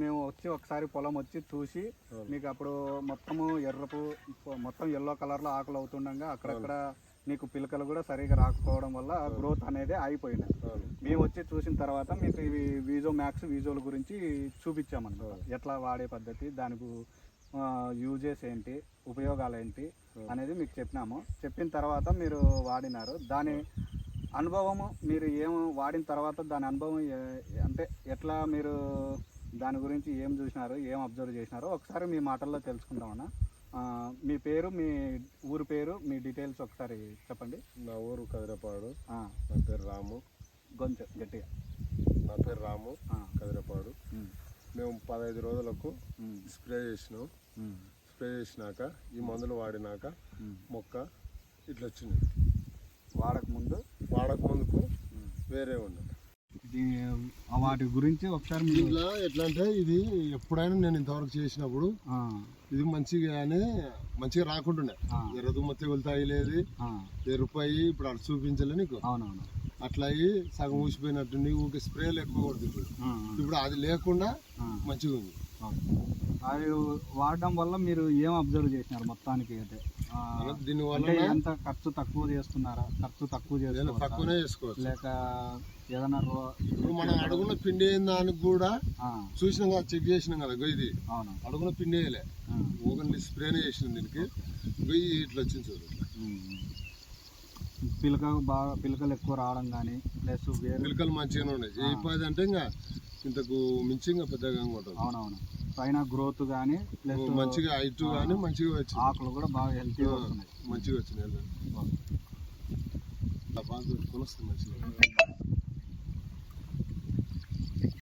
మేము వచ్చి ఒకసారి పొలం వచ్చి చూసి మీకు అప్పుడు మొత్తం ఎల్లో కలర్లో ఆకులు అవుతుండగా అక్కడక్కడ మీకు పిలకలు కూడా సరిగా రాకపోవడం వల్ల గ్రోత్ అనేది ఆగిపోయినాయి. మేము వచ్చి చూసిన తర్వాత మీకు ఇవి వీజో మ్యాక్స్ వీజోల గురించి చూపించామన్నమాట. ఎట్లా వాడే పద్ధతి, దానికి యూజెస్ ఏంటి, ఉపయోగాలు ఏంటి అనేది మీకు చెప్పినాము. చెప్పిన తర్వాత మీరు వాడినారు. దాని అనుభవము మీరు వాడిన తర్వాత దాని అనుభవం అంటే ఎట్లా మీరు దాని గురించి ఏం చూసినారు, ఏం అబ్జర్వ్ చేసినారో ఒకసారి మీ మాటల్లో తెలుసుకుందామన్నా. మీ పేరు, మీ ఊరు పేరు, మీ డీటెయిల్స్ ఒకసారి చెప్పండి. నా ఊరు కదిరపాడు. నా పేరు రాము. కొంచెం గట్టిగా. నా పేరు రాము, కదిరపాడు. మేము 15 రోజులకు స్ప్రే చేసినాం. స్ప్రే చేసినాక ఈ మందులు వాడినాక మొక్క ఇట్లా వచ్చింది. వాడక ముందుకు వేరే ఉన్నది. వాటి గురించి ఒకసారి ఇట్లా ఎట్లా అంటే ఇది ఎప్పుడైనా నేను ఇంతవరకు చేసినప్పుడు ఇది మంచిగా రాకుంటుండే. ఎర్రదుమ్మ తెగులు తగిలేదు, ఎరుపాయి ఇప్పుడు అటు చూపించలే నీకు. అవునవును. అట్లా అయ్యి సగం ఊసిపోయినట్టు ఊరికి స్ప్రేలు ఎక్కువ కొడుతుంది. ఇప్పుడు అది లేకుండా మంచిగా ఉంది. అది వాడడం వల్ల మీరు ఏం అబ్జర్వ్ చేసినారు మొత్తానికి? అయితే దీనివల్ల ఎంత ఖర్చు తక్కువ చేసుకున్నారా? తక్కువనే చేసుకోవచ్చు. లేక ఏదైనా ఇప్పుడు మనం అడుగున పిండి అయిన దానికి కూడా చూసినాం కదా, చెక్ చేసినాం కదా. ఇది అడుగున పిండి వేయలే, ఓన్లీ స్ప్రేనే చేసినాం. దీనికి ఇట్లా వచ్చింది చూడు. పిలకలు ఎక్కువ రావడం కానీ ప్లస్ పిలకలు మంచిగానే ఉన్నాయి. చెప్పేది అంటే ఇంకా ఇంతకు మించి ఇంకా పెద్దగా ఉంటుంది. అవునవును. పైన గ్రోత్ కానీ ప్లస్ మంచిగా హైట్ కానీ మంచిగా వచ్చింది. ఆకులు కూడా బాగా హెల్తీగా వస్తున్నాయి. మంచిగా వచ్చినాయి. బాగా పెట్టుకొని వస్తుంది మంచిగా.